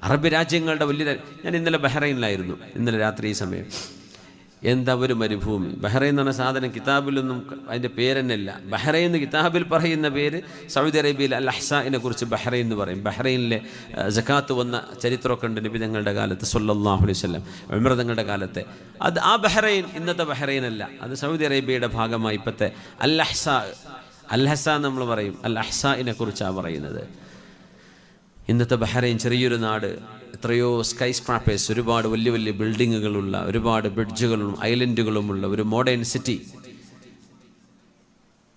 Arab രാജ്യങ്ങളുടെ വലിയ ഞാൻ ഇന്നലെ ബഹ്റൈനിലായിരുന്നു. ഇന്നലെ രാത്രി ഈ സമയം എന്താ ഒരു മരുഭൂമി. ബഹ്റൈൻ എന്ന് പറഞ്ഞ സാധനം കിതാബിലൊന്നും അതിൻ്റെ പേരെന്നല്ല. ബഹ്റൈൻ എന്ന് കിതാബിൽ പറയുന്ന പേര് സൗദി അറേബ്യയിൽ അൽ അഹ്സാഇനെ കുറിച്ച് ബഹ്റൈൻ എന്ന് പറയും. ബഹ്റൈനിലെ സകാത്ത് വന്ന ചരിത്രമൊക്കെ ഉണ്ട് നബി തങ്ങളുടെ കാലത്ത് സല്ലല്ലാഹു അലൈഹി വസല്ലം ഉമർ തങ്ങളുടെ കാലത്തെ. അത് ആ ബഹ്റൈൻ ഇന്നത്തെ ബഹ്റൈൻ അല്ല, അത് സൗദി അറേബ്യയുടെ ഭാഗമായി ഇപ്പോഴത്തെ അൽ അഹ്സാ നമ്മൾ പറയും. അൽ അഹ്സാഇനെ കുറിച്ചാണ് പറയുന്നത്. ഇന്നത്തെ ബഹ്റൈൻ ചെറിയൊരു നാട്, എത്രയോ സ്കൈ സ്ക്രാപ്പേഴ്സ്, ഒരുപാട് വലിയ വലിയ ബിൽഡിങ്ങുകളുള്ള, ഒരുപാട് ബ്രിഡ്ജുകളും ഐലൻഡുകളുമുള്ള ഒരു മോഡേൺ സിറ്റി.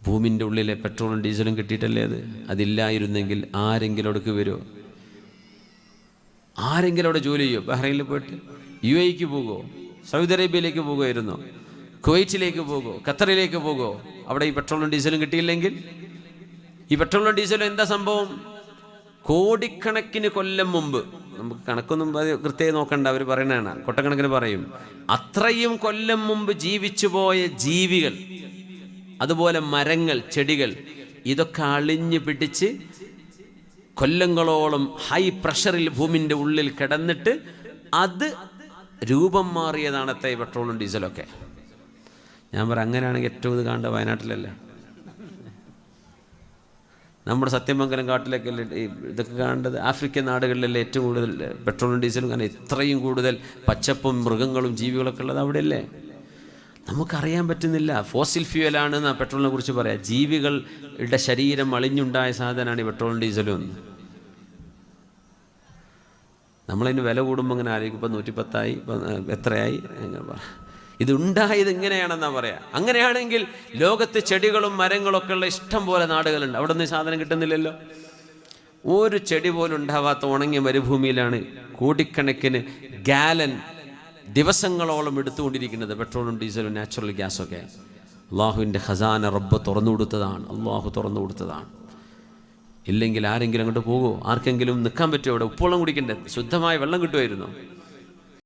ഭൂമിൻ്റെ ഉള്ളിലെ പെട്രോളും ഡീസലും കിട്ടിയിട്ടല്ലേ അത്. അതില്ലായിരുന്നെങ്കിൽ ആരെങ്കിലും അവിടേക്ക് വരുമോ? ആരെങ്കിലും അവിടെ ജോലി ചെയ്യുമോ? ബഹ്റൈനിൽ പോയിട്ട് UAE പോകുമോ? സൗദി അറേബ്യയിലേക്ക് പോകുമായിരുന്നോ? കുവൈറ്റിലേക്ക് പോകുമോ? ഖത്തറിലേക്ക് പോകുമോ? അവിടെ ഈ പെട്രോളും ഡീസലും കിട്ടിയില്ലെങ്കിൽ? ഈ പെട്രോളും ഡീസലും എന്താ സംഭവം? കോടിക്കണക്കിന് കൊല്ലം മുമ്പ്, നമുക്ക് കണക്കൊന്നും കൃത്യമായി നോക്കണ്ട, അവർ പറയണതാണ്, കൊട്ടക്കണക്കിന് പറയും. അത്രയും കൊല്ലം മുമ്പ് ജീവിച്ചു പോയ ജീവികൾ, അതുപോലെ മരങ്ങൾ, ചെടികൾ, ഇതൊക്കെ അളിഞ്ഞു പിടിച്ച് കൊല്ലങ്ങളോളം ഹൈ പ്രഷറിൽ ഭൂമിൻ്റെ ഉള്ളിൽ കിടന്നിട്ട് അത് രൂപം മാറിയതാണ് ഈ പെട്രോളും ഡീസലൊക്കെ. ഞാൻ പറയാം, അങ്ങനെയാണെങ്കിൽ ഏറ്റവും ഇത് കാണേണ്ട വയനാട്ടിലല്ല, നമ്മുടെ സത്യമംഗലം കാട്ടിലേക്കല്ലേ ഇതൊക്കെ കാണേണ്ടത്. ആഫ്രിക്കൻ നാടുകളിലല്ലേ ഏറ്റവും കൂടുതൽ പെട്രോളും ഡീസലും. കാരണം ഇത്രയും കൂടുതൽ പച്ചപ്പും മൃഗങ്ങളും ജീവികളൊക്കെ ഉള്ളത് അവിടെയല്ലേ. നമുക്കറിയാൻ പറ്റുന്നില്ല. ഫോസിൽ ഫ്യൂവലാണെന്ന് പെട്രോളിനെ കുറിച്ച് പറയാം. ജീവികളുടെ ശരീരം അളിഞ്ഞുണ്ടായ സാധനമാണ് ഈ പെട്രോളും ഡീസലും എന്ന്. നമ്മളതിന് വില കൂടുമ്പോൾ അങ്ങനെ ആയിരിക്കും. ഇപ്പം 110 ഇപ്പം എത്രയായി ഇതുണ്ടായത് ഇങ്ങനെയാണെന്നാ പറയാം. അങ്ങനെയാണെങ്കിൽ ലോകത്ത് ചെടികളും മരങ്ങളൊക്കെ ഉള്ള ഇഷ്ടം പോലെ നാടുകളുണ്ട്. അവിടെ നിന്ന് സാധനം കിട്ടുന്നില്ലല്ലോ. ഒരു ചെടി പോലും ഉണ്ടാവാത്ത ഉണങ്ങിയ മരുഭൂമിയിലാണ് കോടിക്കണക്കിന് ഗാലൻ ദിവസങ്ങളോളം എടുത്തുകൊണ്ടിരിക്കുന്നത് പെട്രോളും ഡീസലും നാച്ചുറൽ ഗ്യാസൊക്കെ. അള്ളാഹുവിൻ്റെ ഖസാന റബ്ബ് തുറന്നു കൊടുത്തതാണ്, അള്ളാഹു തുറന്നു കൊടുത്തതാണ്. ഇല്ലെങ്കിൽ ആരെങ്കിലും അങ്ങോട്ട് പോകുമോ? ആർക്കെങ്കിലും നിൽക്കാൻ പറ്റുമോ? അവിടെ ഉപ്പുവെള്ളം കുടിക്കണ്ടേ? ശുദ്ധമായ വെള്ളം കിട്ടുമായിരുന്നോ?